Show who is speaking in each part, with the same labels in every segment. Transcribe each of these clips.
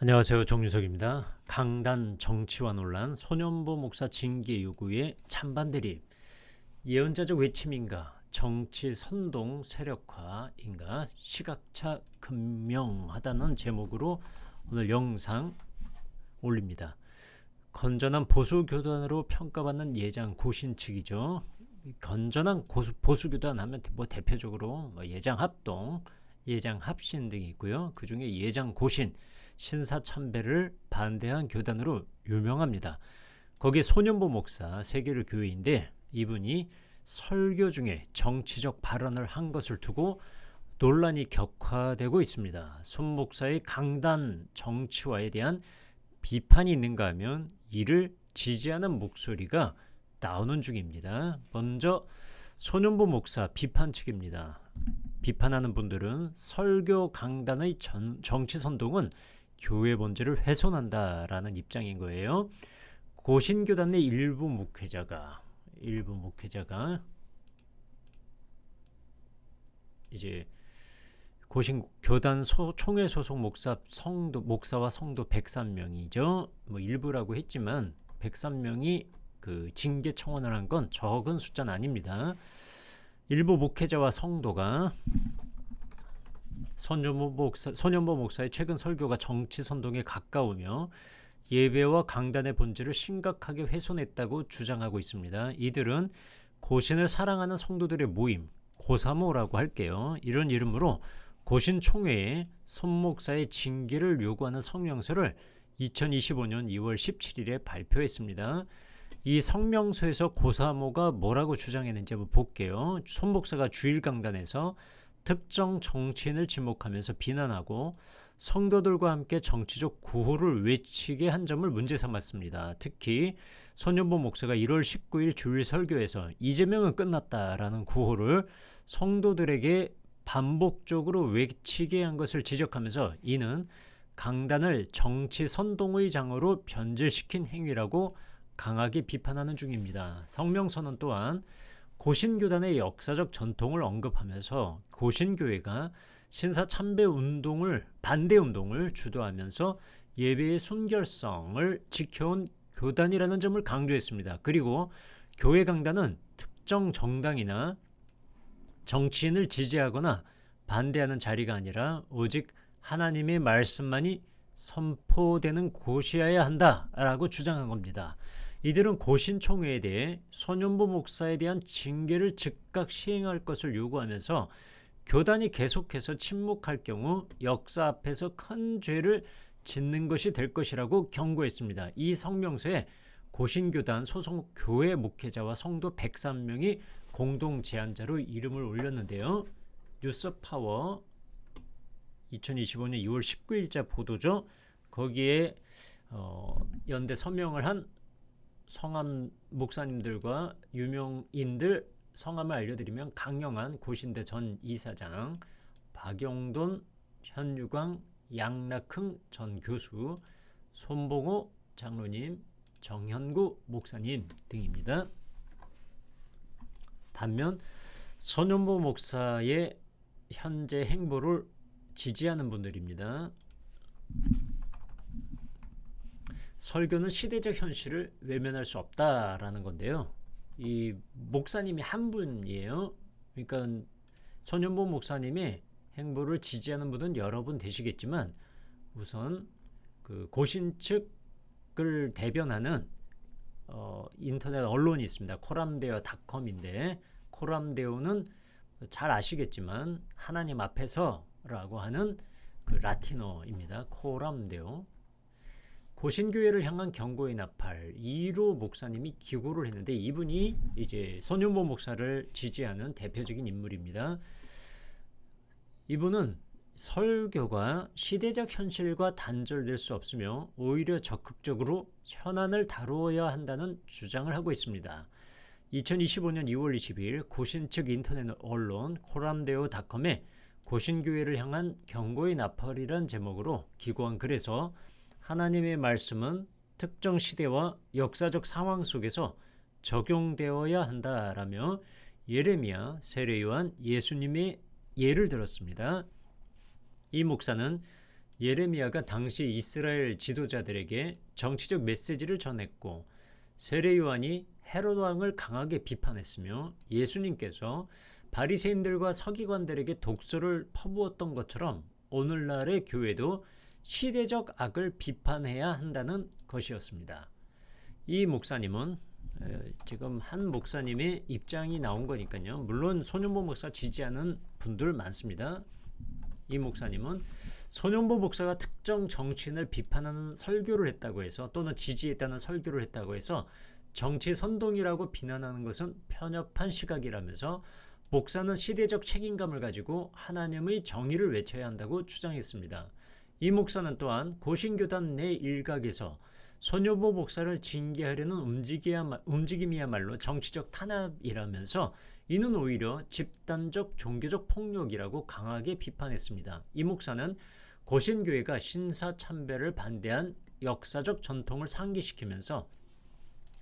Speaker 1: 안녕하세요. 정유석입니다. 강단 정치와 논란, 소년보 목사 징계 요구에 찬반 대립, 예언자적 외침인가, 정치 선동 세력화인가, 시각차 극명하다는 제목으로 오늘 영상 올립니다. 건전한 보수교단으로 평가받는 예장 고신 측이죠. 건전한 보수교단 하면 대표적으로 예장 합동, 예장 합신 등이 있고요. 그 중에 예장 고신, 신사참배를 반대한 교단으로 유명합니다. 거기에 소년보 목사 세계를 교회인데 이분이 설교 중에 정치적 발언을 한 것을 두고 논란이 격화되고 있습니다. 손 목사의 강단 정치화에 대한 비판이 있는가 하면 이를 지지하는 목소리가 나오는 중입니다. 먼저 소년보 목사 비판 측입니다. 비판하는 분들은 설교 강단의 정치 선동은 교회 본질을 훼손한다라는 입장인 거예요. 고신교단 내 일부 목회자가 이제 고신교단 총회 소속 목사와 성도 103명이죠. 일부라고 했지만 103명이 그 징계 청원을 한 건 적은 숫자는 아닙니다. 일부 목회자와 성도가 소년보 목사의 최근 설교가 정치 선동에 가까우며 예배와 강단의 본질을 심각하게 훼손했다고 주장하고 있습니다. 이들은 고신을 사랑하는 성도들의 모임, 고사모라고 할게요. 이런 이름으로 고신 총회에 손 목사의 징계를 요구하는 성명서를 2025년 2월 17일에 발표했습니다. 이 성명서에서 고사모가 뭐라고 주장했는지 한번 볼게요. 손 목사가 주일 강단에서 특정 정치인을 지목하면서 비난하고 성도들과 함께 정치적 구호를 외치게 한 점을 문제 삼았습니다. 특히 소년보 목사가 1월 19일 주일 설교에서 이재명은 끝났다라는 구호를 성도들에게 반복적으로 외치게 한 것을 지적하면서 이는 강단을 정치 선동의 장으로 변질시킨 행위라고 강하게 비판하는 중입니다. 성명서는 또한 고신교단의 역사적 전통을 언급하면서 고신교회가 신사참배 반대 운동을 주도하면서 예배의 순결성을 지켜온 교단이라는 점을 강조했습니다. 그리고 교회 강단은 특정 정당이나 정치인을 지지하거나 반대하는 자리가 아니라 오직 하나님의 말씀만이 선포되는 곳이어야 한다라고 주장한 겁니다. 이들은 고신총회에 대해 소년보 목사에 대한 징계를 즉각 시행할 것을 요구하면서 교단이 계속해서 침묵할 경우 역사 앞에서 큰 죄를 짓는 것이 될 것이라고 경고했습니다. 이 성명서에 고신교단 소속 교회 목회자와 성도 103명이 공동 제안자로 이름을 올렸는데요. 뉴스파워 2025년 2월 19일자 보도죠. 거기에 연대 서명을 한 성함 목사님들과 유명인들 성함을 알려드리면 강영한 고신대 전 이사장, 박용돈, 현유광, 양락흥 전 교수, 손봉호 장로님, 정현구 목사님 등입니다. 반면 소년보 목사의 현재 행보를 지지하는 분들입니다. 설교는 시대적 현실을 외면할 수 없다라는 건데요. 이 목사님이 한 분이에요. 그러니까 소년보 목사님의 행보를 지지하는 분은 여러 분 되시겠지만 우선 그 고신 측을 대변하는 인터넷 언론이 있습니다. 코람데오닷컴인데 코람데오는 잘 아시겠지만 하나님 앞에서라고 하는 그 라틴어입니다. 코람데오. 고신교회를 향한 경고의 나팔 2로 목사님이 기고를 했는데 이분이 이제 소년보 목사를 지지하는 대표적인 인물입니다. 이분은 설교가 시대적 현실과 단절될 수 없으며 오히려 적극적으로 현안을 다루어야 한다는 주장을 하고 있습니다. 2025년 2월 20일 고신 측 인터넷 언론 코람데오닷컴에 고신교회를 향한 경고의 나팔이란 제목으로 기고한 글에서 하나님의 말씀은 특정 시대와 역사적 상황 속에서 적용되어야 한다라며 예레미야, 세례요한, 예수님의 예를 들었습니다. 이 목사는 예레미야가 당시 이스라엘 지도자들에게 정치적 메시지를 전했고 세례 요한이 헤롯 왕을 강하게 비판했으며 예수님께서 바리새인들과 서기관들에게 독소를 퍼부었던 것처럼 오늘날의 교회도 시대적 악을 비판해야 한다는 것이었습니다. 이 목사님은 지금 한 목사님의 입장이 나온 거니까요. 물론 손윤보 목사 지지하는 분들 많습니다. 이 목사님은 손윤보 목사가 특정 정치인을 비판하는 설교를 했다고 해서 또는 지지했다는 설교를 했다고 해서 정치 선동이라고 비난하는 것은 편협한 시각이라면서 목사는 시대적 책임감을 가지고 하나님의 정의를 외쳐야 한다고 주장했습니다. 이 목사는 또한 고신교단 내 일각에서 손윤보 목사를 징계하려는 움직임이야말로 정치적 탄압이라면서 이는 오히려 집단적 종교적 폭력이라고 강하게 비판했습니다. 이 목사는 고신교회가 신사참배를 반대한 역사적 전통을 상기시키면서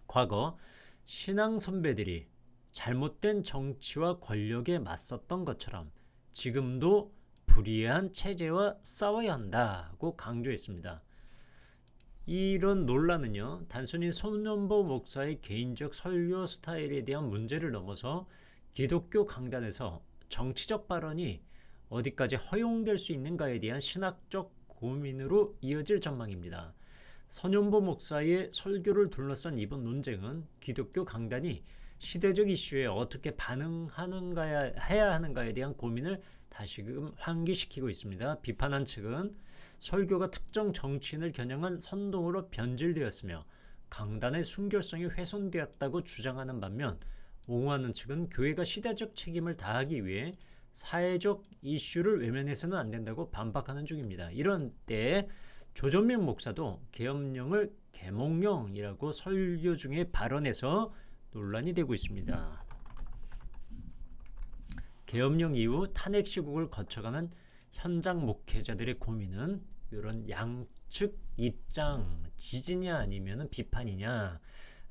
Speaker 1: 과거 신앙 선배들이 잘못된 정치와 권력에 맞섰던 것처럼 지금도 불의한 체제와 싸워야 한다고 강조했습니다. 이런 논란은요, 단순히 손윤보 목사의 개인적 설교 스타일에 대한 문제를 넘어서 기독교 강단에서 정치적 발언이 어디까지 허용될 수 있는가에 대한 신학적 고민으로 이어질 전망입니다. 손윤보 목사의 설교를 둘러싼 이번 논쟁은 기독교 강단이 시대적 이슈에 어떻게 해야 하는가에 대한 고민을 다시금 환기시키고 있습니다. 비판한 측은 설교가 특정 정치인을 겨냥한 선동으로 변질되었으며 강단의 순결성이 훼손되었다고 주장하는 반면 옹호하는 측은 교회가 시대적 책임을 다하기 위해 사회적 이슈를 외면해서는 안 된다고 반박하는 중입니다. 이런 때에 조정명 목사도 계엄령을 계몽령이라고 설교 중에 발언해서 논란이 되고 있습니다. 계엄령 이후 탄핵 시국을 거쳐가는 현장 목회자들의 고민은 이런 양측 입장 지지냐 아니면 비판이냐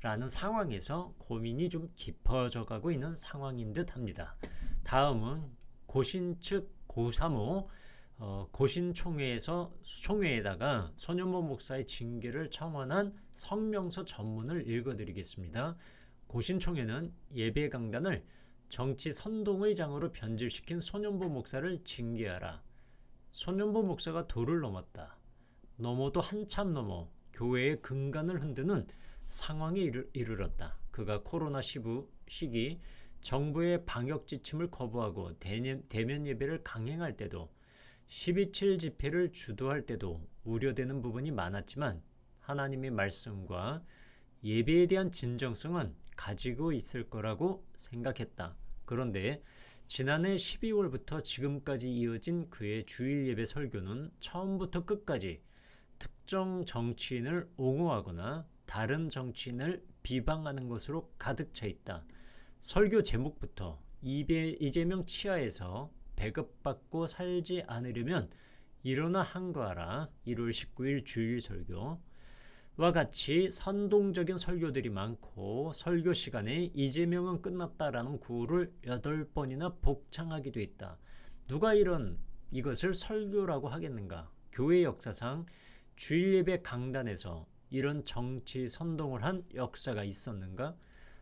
Speaker 1: 라는 상황에서 고민이 좀 깊어져 가고 있는 상황인 듯 합니다. 다음은 고신 측 고3호 고신총회에다가 손윤보 목사의 징계를 청원한 성명서 전문을 읽어드리겠습니다. 고신총회는 예배 강단을 정치 선동의 장으로 변질시킨 손윤보 목사를 징계하라. 손윤보 목사가 도를 넘었다. 넘어도 한참 넘어 교회의 근간을 흔드는 상황에 이르렀다. 그가 코로나19 시기 정부의 방역 지침을 거부하고 대면 예배를 강행할 때도 12.7 집회를 주도할 때도 우려되는 부분이 많았지만 하나님의 말씀과 예배에 대한 진정성은 가지고 있을 거라고 생각했다. 그런데 지난해 12월부터 지금까지 이어진 그의 주일 예배 설교는 처음부터 끝까지 특정 정치인을 옹호하거나 다른 정치인을 비방하는 것으로 가득 차 있다. 설교 제목부터 이재명 치하에서 배급받고 살지 않으려면 일어나 한거하라. 1월 19일 주일 설교와 같이 선동적인 설교들이 많고 설교 시간에 이재명은 끝났다라는 구호를 8번이나 복창하기도 했다. 누가 이것을 설교라고 하겠는가? 교회 역사상 주일 예배 강단에서 이런 정치 선동을 한 역사가 있었는가?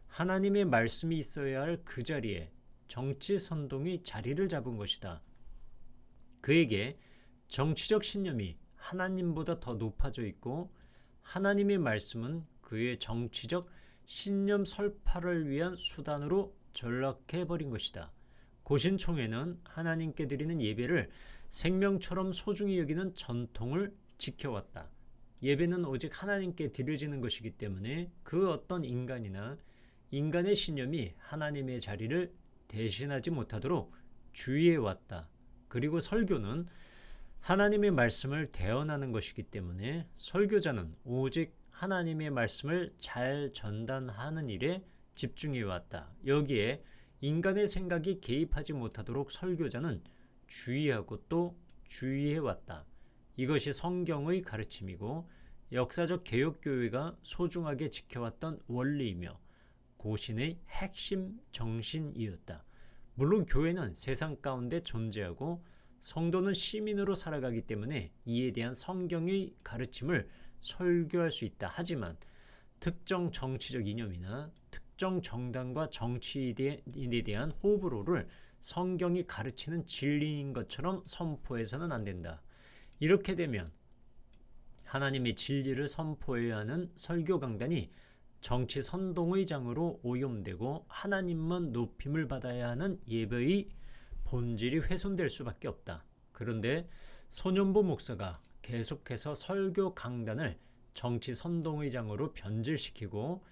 Speaker 1: 하나님의 말씀이 있어야 할 그 자리에 정치 선동이 자리를 잡은 것이다. 그에게 정치적 신념이 하나님보다 더 높아져 있고 하나님의 말씀은 그의 정치적 신념 설파를 위한 수단으로 전락해버린 것이다. 고신총회는 하나님께 드리는 예배를 생명처럼 소중히 여기는 전통을 지켜왔다. 예배는 오직 하나님께 드려지는 것이기 때문에 그 어떤 인간이나 인간의 신념이 하나님의 자리를 대신하지 못하도록 주의해왔다. 그리고 설교는 하나님의 말씀을 대언하는 것이기 때문에 설교자는 오직 하나님의 말씀을 잘 전달하는 일에 집중해왔다. 여기에 인간의 생각이 개입하지 못하도록 설교자는 주의하고 또 주의해왔다. 이것이 성경의 가르침이고 역사적 개혁교회가 소중하게 지켜왔던 원리이며 고신의 핵심 정신이었다. 물론 교회는 세상 가운데 존재하고 성도는 시민으로 살아가기 때문에 이에 대한 성경의 가르침을 설교할 수 있다. 하지만 특정 정치적 이념이나 특정 정당과 정치인에 대한 호불호를 성경이 가르치는 진리인 것처럼 선포해서는 안 된다. 이렇게 되면 하나님의 진리를 선포해야 하는 설교 강단이 정치 선동의 장으로 오염되고 하나님만 높임을 받아야 하는 예배의 본질이 훼손될 수밖에 없다. 그런데 손연보 목사가 계속해서 설교 강단을 정치 선동의 장으로 변질시키고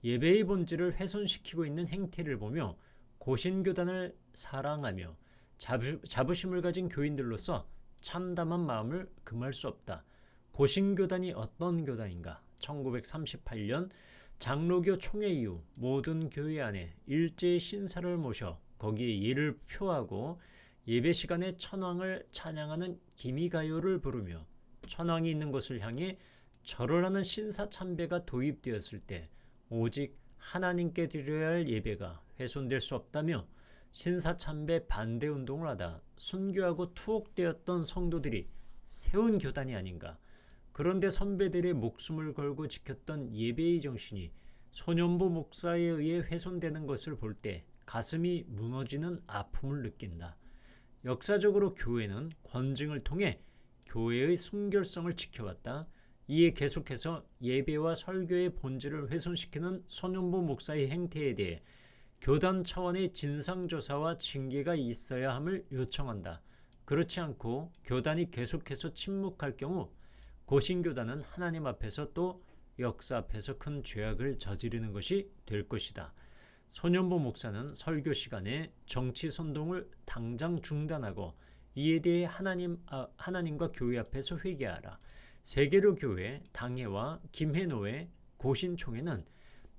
Speaker 1: 예배의 본질을 훼손시키고 있는 행태를 보며 고신교단을 사랑하며 자부심을 가진 교인들로서 참담한 마음을 금할 수 없다. 고신교단이 어떤 교단인가? 1938년 장로교 총회 이후 모든 교회 안에 일제히 신사를 모셔 거기에 예를 표하고 예배 시간에 천왕을 찬양하는 기미가요를 부르며 천왕이 있는 곳을 향해 절을 하는 신사참배가 도입되었을 때 오직 하나님께 드려야 할 예배가 훼손될 수 없다며 신사참배 반대 운동을 하다 순교하고 투옥되었던 성도들이 세운 교단이 아닌가. 그런데 선배들의 목숨을 걸고 지켰던 예배의 정신이 손연보 목사에 의해 훼손되는 것을 볼 때 가슴이 무너지는 아픔을 느낀다. 역사적으로 교회는 권징을 통해 교회의 순결성을 지켜왔다. 이에 계속해서 예배와 설교의 본질을 훼손시키는 손연보 목사의 행태에 대해 교단 차원의 진상조사와 징계가 있어야 함을 요청한다. 그렇지 않고 교단이 계속해서 침묵할 경우 고신교단은 하나님 앞에서 또 역사 앞에서 큰 죄악을 저지르는 것이 될 것이다. 손연보 목사는 설교 시간에 정치 선동을 당장 중단하고 이에 대해 하나님과 교회 앞에서 회개하라. 세계로 교회, 당회와 김해노회, 고신총회는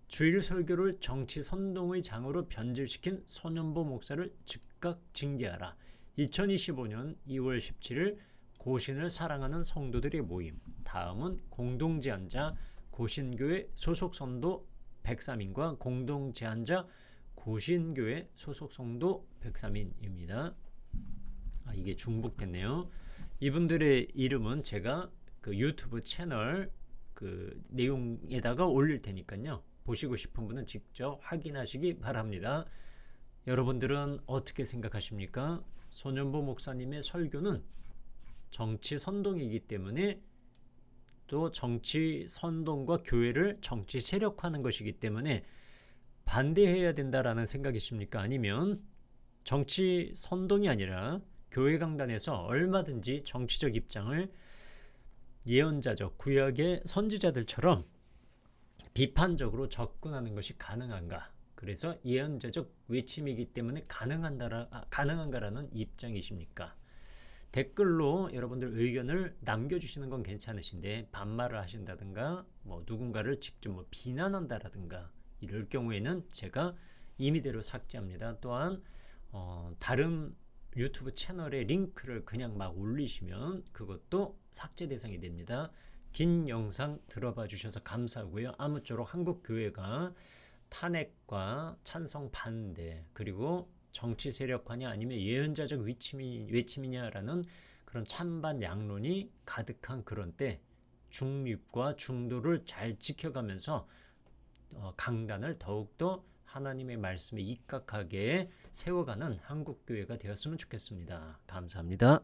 Speaker 1: 주일 설교를 정치 선동의 장으로 변질시킨 손연보 목사를 즉각 징계하라. 2025년 2월 17일 고신을 사랑하는 성도들의 모임. 다음은 공동제안자 고신교회 소속 성도 103인과 공동제안자 고신교회 소속 성도 103인입니다. 이게 중복됐네요. 이분들의 이름은 제가 그 유튜브 채널 그 내용에다가 올릴 테니까요. 보시고 싶은 분은 직접 확인하시기 바랍니다. 여러분들은 어떻게 생각하십니까? 손연보 목사님의 설교는 정치 선동이기 때문에 또 정치 선동과 교회를 정치 세력화하는 것이기 때문에 반대해야 된다라는 생각이십니까? 아니면 정치 선동이 아니라 교회 강단에서 얼마든지 정치적 입장을 예언자적 구약의 선지자들처럼 비판적으로 접근하는 것이 가능한가? 그래서 예언자적 외침이기 때문에 가능한가라는 입장이십니까? 댓글로 여러분들 의견을 남겨주시는 건 괜찮으신데 반말을 하신다든가 누군가를 직접 비난한다라든가 이럴 경우에는 제가 임의대로 삭제합니다. 또한 다른 유튜브 채널에 링크를 그냥 막 올리시면 그것도 삭제 대상이 됩니다. 긴 영상 들어봐 주셔서 감사하고요. 아무쪼록 한국교회가 탄핵과 찬성 반대 그리고 정치 세력화냐 아니면 예언자적 외침이냐라는 그런 찬반 양론이 가득한 그런 때 중립과 중도를 잘 지켜가면서 강단을 더욱더 하나님의 말씀에 입각하게 세워가는 한국교회가 되었으면 좋겠습니다. 감사합니다.